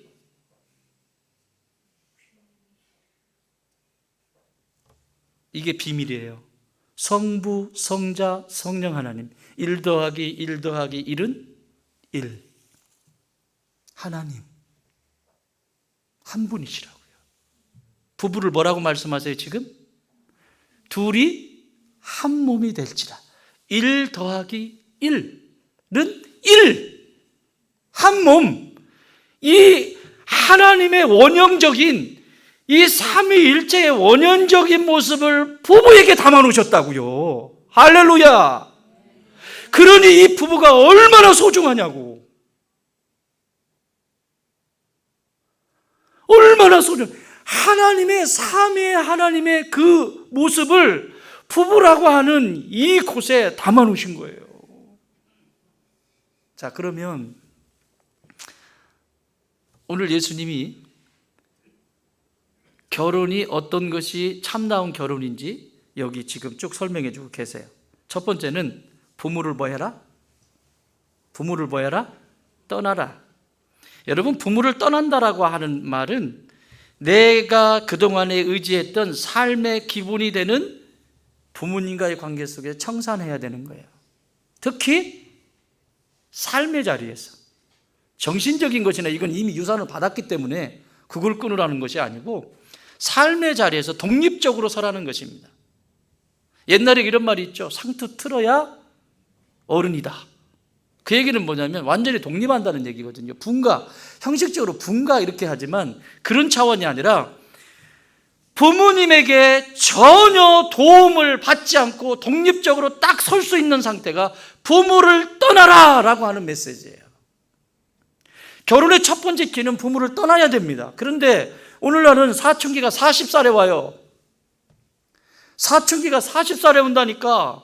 이게 비밀이에요. 성부, 성자, 성령 하나님. 1 더하기 1 더하기 1은 1. 하나님. 한 분이시라고요. 부부를 뭐라고 말씀하세요 지금? 둘이 한 몸이 될지라. 1 더하기 1은 1. 한 몸. 이 하나님의 원형적인, 이 삼위일체의 원형적인 모습을 부부에게 담아놓으셨다고요. 할렐루야. 그러니 이 부부가 얼마나 소중하냐고. 얼마나 소중. 하나님의, 삼위의 하나님의 그 모습을 부부라고 하는 이 곳에 담아놓으신 거예요. 자, 그러면 오늘 예수님이 결혼이 어떤 것이 참다운 결혼인지 여기 지금 쭉 설명해 주고 계세요. 첫 번째는 부모를 뭐 해라? 부모를 뭐 해라? 떠나라. 여러분, 부모를 떠난다라고 하는 말은 내가 그동안에 의지했던 삶의 기본이 되는 부모님과의 관계 속에 청산해야 되는 거예요. 특히 삶의 자리에서. 정신적인 것이나 이건 이미 유산을 받았기 때문에 그걸 끊으라는 것이 아니고 삶의 자리에서 독립적으로 서라는 것입니다. 옛날에 이런 말이 있죠. 상투 틀어야 어른이다. 그 얘기는 뭐냐면 완전히 독립한다는 얘기거든요. 분가, 형식적으로 분가 이렇게 하지만 그런 차원이 아니라 부모님에게 전혀 도움을 받지 않고 독립적으로 딱 설 수 있는 상태가 부모를 떠나라 라고 하는 메시지예요. 결혼의 첫 번째 키는 부모를 떠나야 됩니다. 그런데 오늘날은 사춘기가 40살에 와요. 사춘기가 40살에 온다니까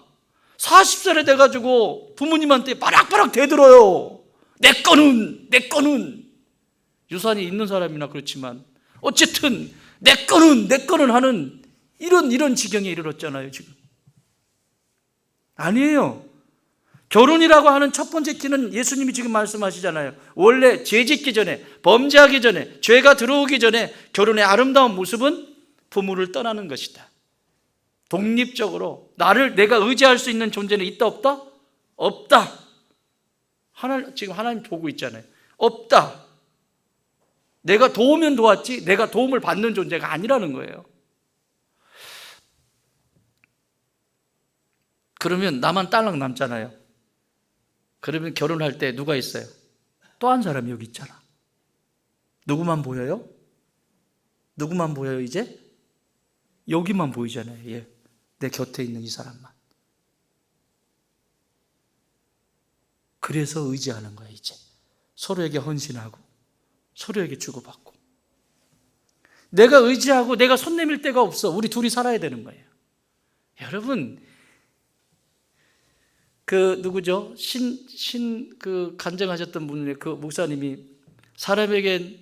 40살에 돼가지고 부모님한테 바락바락 대들어요. 내 거는 유산이 있는 사람이나 그렇지만 어쨌든 내 거는 하는 이런 지경에 이르렀잖아요 지금. 아니에요. 결혼이라고 하는 첫 번째 키는 예수님이 지금 말씀하시잖아요. 원래 죄 짓기 전에, 범죄하기 전에, 죄가 들어오기 전에 결혼의 아름다운 모습은 부모를 떠나는 것이다. 독립적으로 내가 의지할 수 있는 존재는 있다 없다? 없다. 지금 하나님 보고 있잖아요. 없다. 내가 도우면 도왔지 내가 도움을 받는 존재가 아니라는 거예요. 그러면 나만 딸랑 남잖아요. 그러면 결혼할 때 누가 있어요? 또 한 사람이 여기 있잖아. 누구만 보여요? 누구만 보여요 이제? 여기만 보이잖아요. 예. 내 곁에 있는 이 사람만. 그래서 의지하는 거예요 이제. 서로에게 헌신하고 서로에게 주고받고. 내가 의지하고 내가 손 내밀 데가 없어. 우리 둘이 살아야 되는 거예요. 여러분, 그 누구죠? 그 간증하셨던 분의 그 목사님이 사람에겐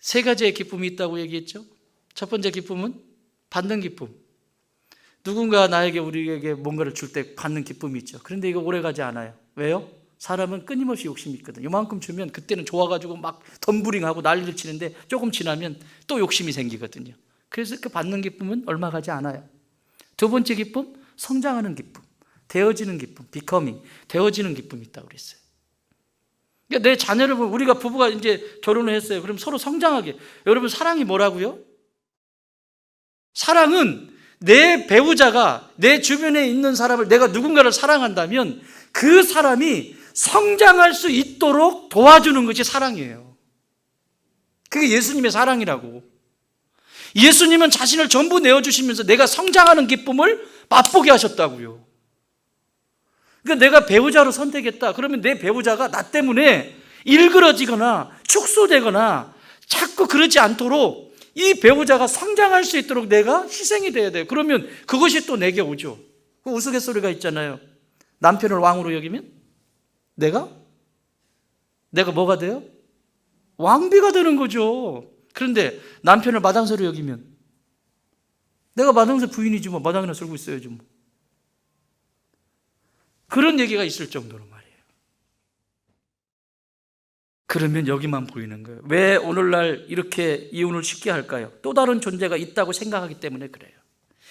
세 가지의 기쁨이 있다고 얘기했죠. 첫 번째 기쁨은 받는 기쁨. 누군가 나에게 우리에게 뭔가를 줄 때 받는 기쁨이 있죠. 그런데 이거 오래가지 않아요. 왜요? 사람은 끊임없이 욕심이 있거든. 요만큼 주면 그때는 좋아가지고 막 덤블링하고 난리를 치는데 조금 지나면 또 욕심이 생기거든요. 그래서 그 받는 기쁨은 얼마 가지 않아요. 두 번째 기쁨, 성장하는 기쁨, 되어지는 기쁨, becoming, 되어지는 기쁨이 있다고 그랬어요. 그러니까 내 자녀를 보면 우리가 부부가 이제 결혼을 했어요. 그럼 서로 성장하게. 여러분, 사랑이 뭐라고요? 사랑은 내 배우자가 내 주변에 있는 사람을, 내가 누군가를 사랑한다면 그 사람이 성장할 수 있도록 도와주는 것이 사랑이에요. 그게 예수님의 사랑이라고. 예수님은 자신을 전부 내어주시면서 내가 성장하는 기쁨을 맛보게 하셨다고요. 그러니까 내가 배우자로 선택했다. 그러면 내 배우자가 나 때문에 일그러지거나 축소되거나 자꾸 그러지 않도록 이 배우자가 성장할 수 있도록 내가 희생이 돼야 돼요. 그러면 그것이 또 내게 오죠. 그 우스갯소리가 있잖아요. 남편을 왕으로 여기면 내가 뭐가 돼요? 왕비가 되는 거죠. 그런데 남편을 마당새로 여기면 내가 마당새 부인이지 뭐, 마당이나 쓸고 있어야지 뭐. 그런 얘기가 있을 정도로 말이에요. 그러면 여기만 보이는 거예요. 왜 오늘날 이렇게 이혼을 쉽게 할까요? 또 다른 존재가 있다고 생각하기 때문에 그래요.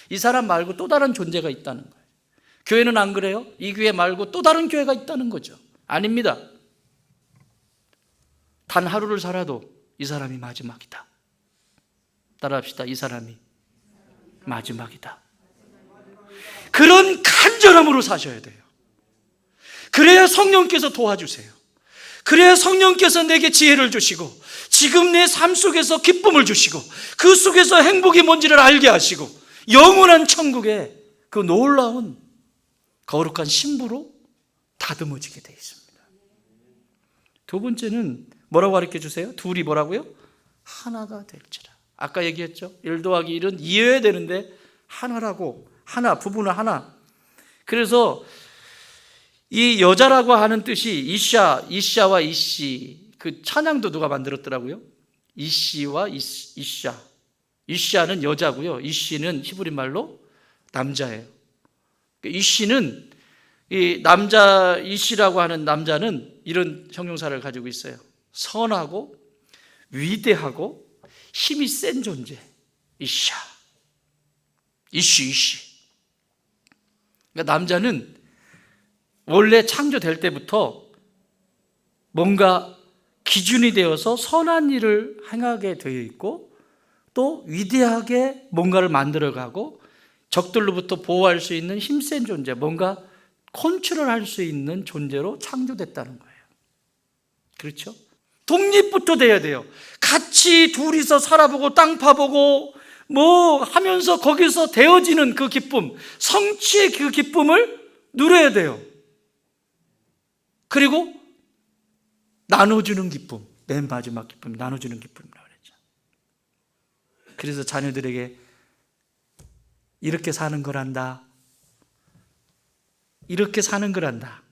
이 사람 말고 또 다른 존재가 있다는 거예요. 교회는 안 그래요? 이 교회 말고 또 다른 교회가 있다는 거죠. 아닙니다. 단 하루를 살아도 이 사람이 마지막이다. 따라합시다. 이 사람이 마지막이다. 그런 간절함으로 사셔야 돼요. 그래야 성령께서 도와주세요. 그래야 성령께서 내게 지혜를 주시고 지금 내 삶 속에서 기쁨을 주시고 그 속에서 행복이 뭔지를 알게 하시고 영원한 천국에 그 놀라운 거룩한 신부로 다듬어지게 되어 있습니다. 두 번째는 뭐라고 가르쳐 주세요? 둘이 뭐라고요? 하나가 될지라. 아까 얘기했죠. 1 더하기 1은 2여야 되는데 하나라고. 하나, 부부는 하나. 그래서 이 여자라고 하는 뜻이 이샤와 이씨. 그 찬양도 누가 만들었더라고요. 이씨와 이샤. 이샤는 여자고요. 이씨는 히브리 말로 남자예요. 이씨는 이 남자, 이씨라고 하는 남자는 이런 형용사를 가지고 있어요. 선하고 위대하고 힘이 센 존재. 이씨. 그러니까 남자는 원래 창조될 때부터 뭔가 기준이 되어서 선한 일을 행하게 되어 있고 또 위대하게 뭔가를 만들어가고 적들로부터 보호할 수 있는 힘센 존재, 뭔가 컨트롤할 수 있는 존재로 창조됐다는 거예요. 그렇죠? 독립부터 돼야 돼요. 같이 둘이서 살아보고 땅 파보고 뭐 하면서 거기서 되어지는 그 기쁨, 성취의 그 기쁨을 누려야 돼요. 그리고 나눠주는 기쁨, 맨 마지막 기쁨, 나눠주는 기쁨이라고 그랬죠. 그래서 자녀들에게 이렇게 사는 거란다. 이렇게 사는 거란다.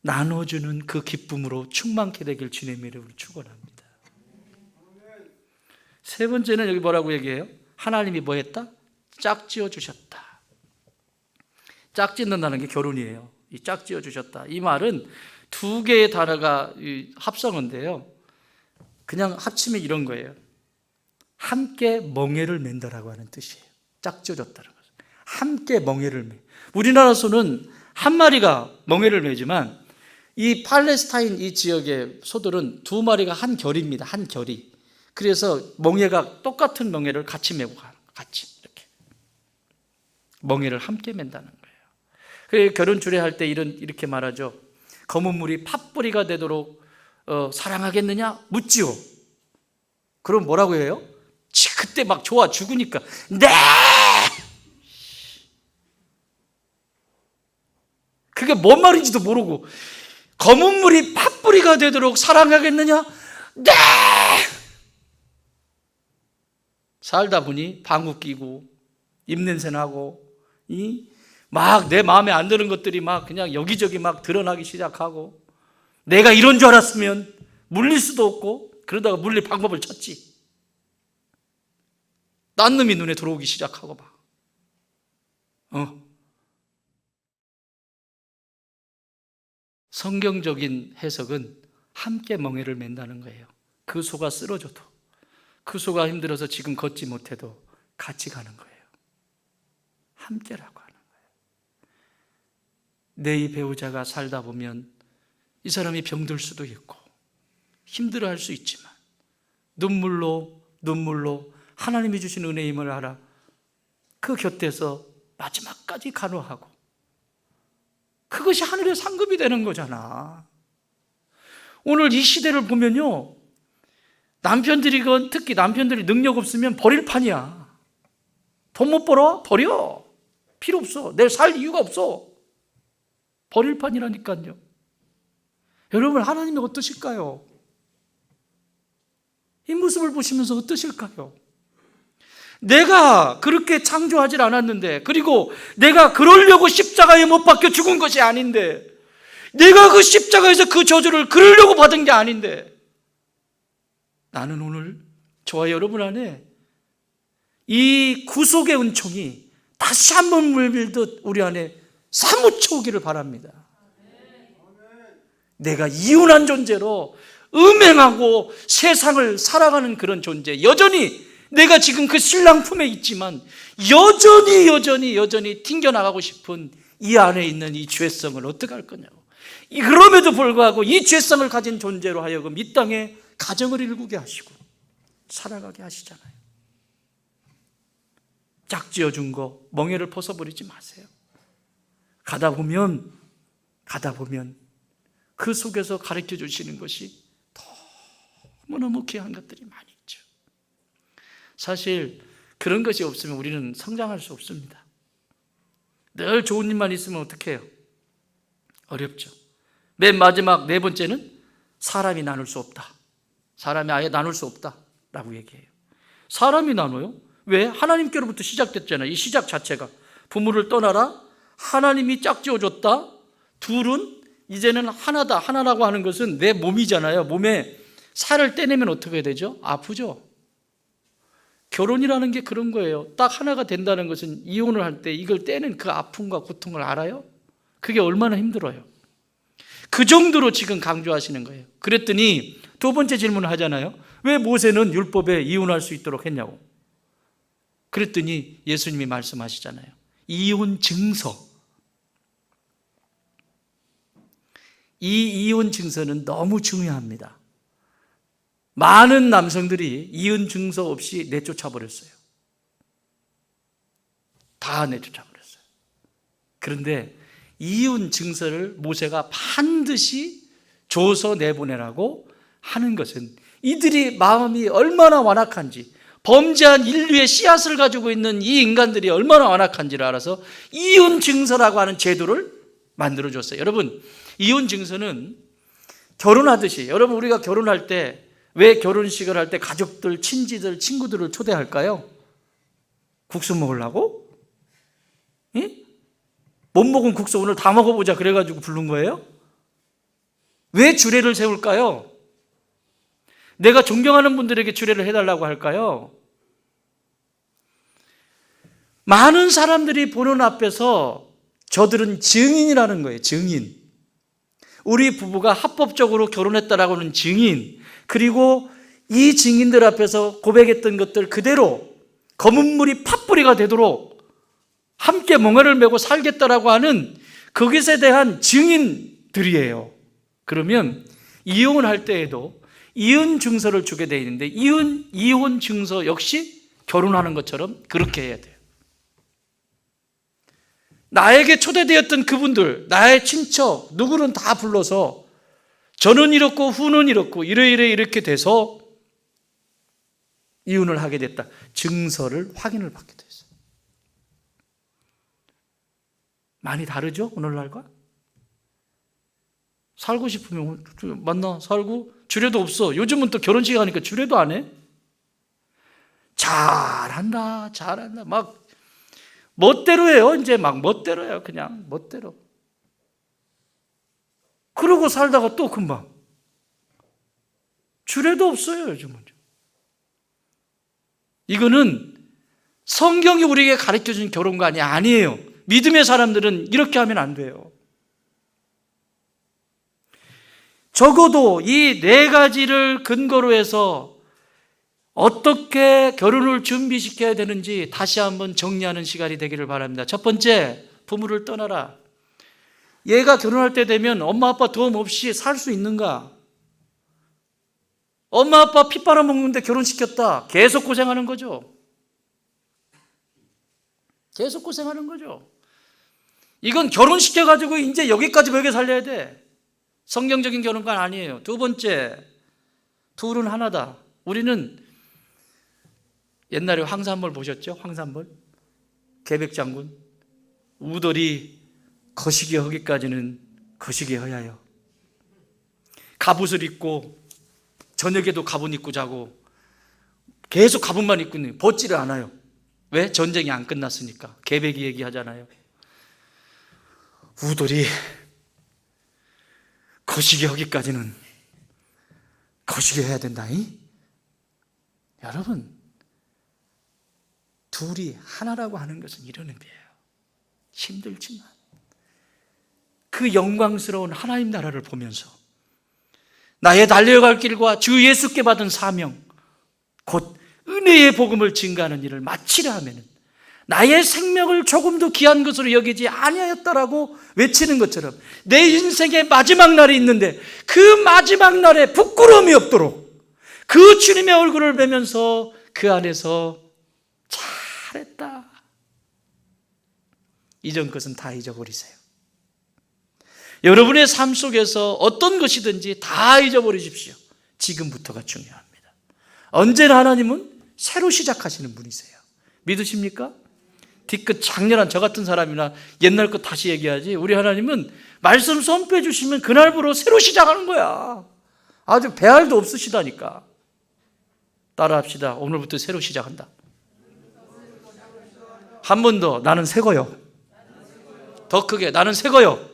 나눠주는 그 기쁨으로 충만케 되길 주님의 이름으로 축원합니다. 세 번째는 여기 뭐라고 얘기해요? 하나님이 뭐 했다? 짝지어 주셨다. 짝짓는다는 게 결혼이에요. 이 짝지어 주셨다. 이 말은 두 개의 단어가 합성어인데요. 그냥 합치면 이런 거예요. 함께 멍에를 맨다라고 하는 뜻이에요. 짝지어 줬다는 거죠. 함께 멍에를 매. 우리나라 소는 한 마리가 멍에를 매지만 이 팔레스타인 이 지역의 소들은 두 마리가 한 결입니다. 한 결이. 그래서 멍에가 똑같은 멍에를 같이 메고 가는 거예요. 같이 이렇게 멍에를 함께 맨다는 거예요. 그래서 결혼 주례할 때 이렇게 말하죠. 검은 물이 팥뿌리가 되도록 사랑하겠느냐? 묻지요. 그럼 뭐라고 해요? 그때 막 좋아 죽으니까 네! 그게 뭔 말인지도 모르고 검은 물이 팥뿌리가 되도록 사랑하겠느냐? 네! 살다 보니 방구 끼고 입냄새 나고 막 내 마음에 안 드는 것들이 막 그냥 여기저기 막 드러나기 시작하고 내가 이런 줄 알았으면 물릴 수도 없고 그러다가 물릴 방법을 찾지. 딴 놈이 눈에 들어오기 시작하고 막 성경적인 해석은 함께 멍에를 맨다는 거예요. 그 소가 쓰러져도 그 소가 힘들어서 지금 걷지 못해도 같이 가는 거예요. 함께라고 하는 거예요. 내 이 배우자가 살다 보면 이 사람이 병들 수도 있고 힘들어할 수 있지만 눈물로 하나님이 주신 은혜임을 알아 그 곁에서 마지막까지 간호하고 그것이 하늘의 상급이 되는 거잖아. 오늘 이 시대를 보면요, 남편들이건 특히 남편들이 능력 없으면 버릴 판이야. 돈 못 벌어? 버려. 필요 없어. 내일 살 이유가 없어. 버릴 판이라니까요. 여러분, 하나님이 어떠실까요? 이 모습을 보시면서 어떠실까요? 내가 그렇게 창조하지 않았는데, 그리고 내가 그러려고 십자가에 못 박혀 죽은 것이 아닌데, 내가 그 십자가에서 그 저주를 그러려고 받은 게 아닌데, 나는 오늘 저와 여러분 안에 이 구속의 은총이 다시 한번 물밀듯 우리 안에 사무쳐 오기를 바랍니다. 내가 이혼한 존재로 음행하고 세상을 살아가는 그런 존재, 여전히 내가 지금 그 신랑 품에 있지만 여전히 튕겨나가고 싶은 이 안에 있는 이 죄성을 어떻게 할 거냐고. 그럼에도 불구하고 이 죄성을 가진 존재로 하여금 이 땅에 가정을 일구게 하시고 살아가게 하시잖아요. 짝지어준 거 멍에를 벗어버리지 마세요. 가다 보면 그 속에서 가르쳐 주시는 것이 너무너무 귀한 것들이 많이 있죠. 사실 그런 것이 없으면 우리는 성장할 수 없습니다. 늘 좋은 일만 있으면 어떻게 해요? 어렵죠. 맨 마지막 네 번째는 사람이 나눌 수 없다. 사람이 아예 나눌 수 없다라고 얘기해요. 사람이 나눠요? 왜? 하나님께로부터 시작됐잖아요. 이 시작 자체가 부모를 떠나라, 하나님이 짝지어줬다, 둘은 이제는 하나다. 하나라고 하는 것은 내 몸이잖아요. 몸에 살을 떼내면 어떻게 되죠? 아프죠. 결혼이라는 게 그런 거예요. 딱 하나가 된다는 것은 이혼을 할 때 이걸 떼는 그 아픔과 고통을 알아요? 그게 얼마나 힘들어요. 그 정도로 지금 강조하시는 거예요. 그랬더니 두 번째 질문을 하잖아요. 왜 모세는 율법에 이혼할 수 있도록 했냐고. 그랬더니 예수님이 말씀하시잖아요. 이혼 증서. 이 이혼 증서는 너무 중요합니다. 많은 남성들이 이혼 증서 없이 내쫓아 버렸어요. 다 내쫓아 버렸어요. 그런데 이혼 증서를 모세가 반드시 줘서 내보내라고 하는 것은 이들이 마음이 얼마나 완악한지, 범죄한 인류의 씨앗을 가지고 있는 이 인간들이 얼마나 완악한지를 알아서 이혼 증서라고 하는 제도를 만들어줬어요. 여러분, 이혼 증서는 결혼하듯이, 여러분 우리가 결혼할 때 왜 결혼식을 할 때 가족들, 친지들, 친구들을 초대할까요? 국수 먹으려고? 예? 못 먹은 국수 오늘 다 먹어보자 그래가지고 부른 거예요? 왜 주례를 세울까요? 내가 존경하는 분들에게 주례를 해달라고 할까요? 많은 사람들이 보는 앞에서 저들은 증인이라는 거예요. 증인. 우리 부부가 합법적으로 결혼했다라고 하는 증인, 그리고 이 증인들 앞에서 고백했던 것들 그대로 검은 물이 팥뿌리가 되도록 함께 멍에를 메고 살겠다라고 하는 그것에 대한 증인들이에요. 그러면 이혼할 때에도 이혼 증서를 주게 되어 있는데 이혼 증서 역시 결혼하는 것처럼 그렇게 해야 돼요. 나에게 초대되었던 그분들, 나의 친척, 누구는 다 불러서 저는 이렇고 후는 이렇고 이렇게 돼서 이혼을 하게 됐다. 증서를 확인을 받게 됐어요. 많이 다르죠? 오늘날과? 살고 싶으면 만나 살고 주례도 없어. 요즘은 또 결혼식 하니까 주례도 안 해. 잘한다. 막 멋대로 해요. 이제 막 멋대로 해요. 그냥 멋대로. 그러고 살다가 또 금방 주례도 없어요. 요즘은. 이거는 성경이 우리에게 가르쳐준 결혼관이 아니에요. 믿음의 사람들은 이렇게 하면 안 돼요. 적어도 이 네 가지를 근거로 해서 어떻게 결혼을 준비시켜야 되는지 다시 한번 정리하는 시간이 되기를 바랍니다. 첫 번째, 부모를 떠나라. 얘가 결혼할 때 되면 엄마 아빠 도움 없이 살 수 있는가? 엄마 아빠 피 빨아먹는데 결혼시켰다. 계속 고생하는 거죠. 계속 고생하는 거죠. 이건 결혼시켜가지고 이제 여기까지 먹여 살려야 돼. 성경적인 결혼관 아니에요. 두 번째, 둘은 하나다. 우리는 옛날에 황산벌 보셨죠? 황산벌? 계백장군. 우돌이 거시기 하기까지는 거시기 하여요. 갑옷을 입고 저녁에도 갑옷 입고 자고 계속 갑옷만 입고 있는, 벗지를 않아요. 왜? 전쟁이 안 끝났으니까. 계백이 얘기하잖아요. 우돌이 거시기 하기까지는 거시기 해야 된다니? 여러분, 둘이 하나라고 하는 것은 이런 의미예요. 힘들지만 그 영광스러운 하나님 나라를 보면서 나의 달려갈 길과 주 예수께 받은 사명, 곧 은혜의 복음을 증가하는 일을 마치려 하면은 나의 생명을 조금도 귀한 것으로 여기지 아니하였다라고 외치는 것처럼 내 인생의 마지막 날이 있는데 그 마지막 날에 부끄러움이 없도록 그 주님의 얼굴을 뵈면서 그 안에서 잘했다. 이전 것은 다 잊어버리세요. 여러분의 삶 속에서 어떤 것이든지 다 잊어버리십시오. 지금부터가 중요합니다. 언제나 하나님은 새로 시작하시는 분이세요. 믿으십니까? 뒤끝 장렬한 저 같은 사람이나 옛날 것 다시 얘기하지, 우리 하나님은 말씀 선포해 주시면 그날부로 새로 시작하는 거야. 아주 배알도 없으시다니까. 따라합시다. 오늘부터 새로 시작한다. 한 번 더. 나는 새 거요. 더 크게. 나는 새 거요.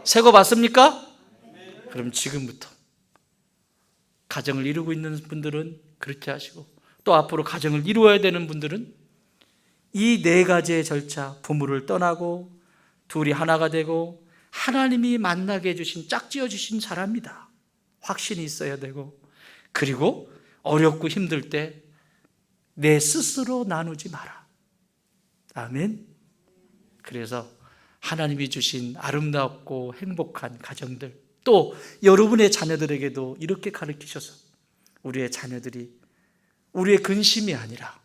새 거 맞습니까? 그럼 지금부터 가정을 이루고 있는 분들은 그렇게 하시고, 또 앞으로 가정을 이루어야 되는 분들은 이 네 가지의 절차, 부모를 떠나고 둘이 하나가 되고 하나님이 만나게 해주신, 짝지어 주신 사람이다, 확신이 있어야 되고, 그리고 어렵고 힘들 때 내 스스로 나누지 마라. 아멘. 그래서 하나님이 주신 아름답고 행복한 가정들, 또 여러분의 자녀들에게도 이렇게 가르치셔서 우리의 자녀들이 우리의 근심이 아니라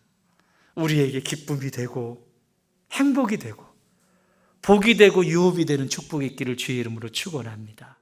우리에게 기쁨이 되고 행복이 되고 복이 되고 유업이 되는 축복이 있기를 주의 이름으로 축원합니다.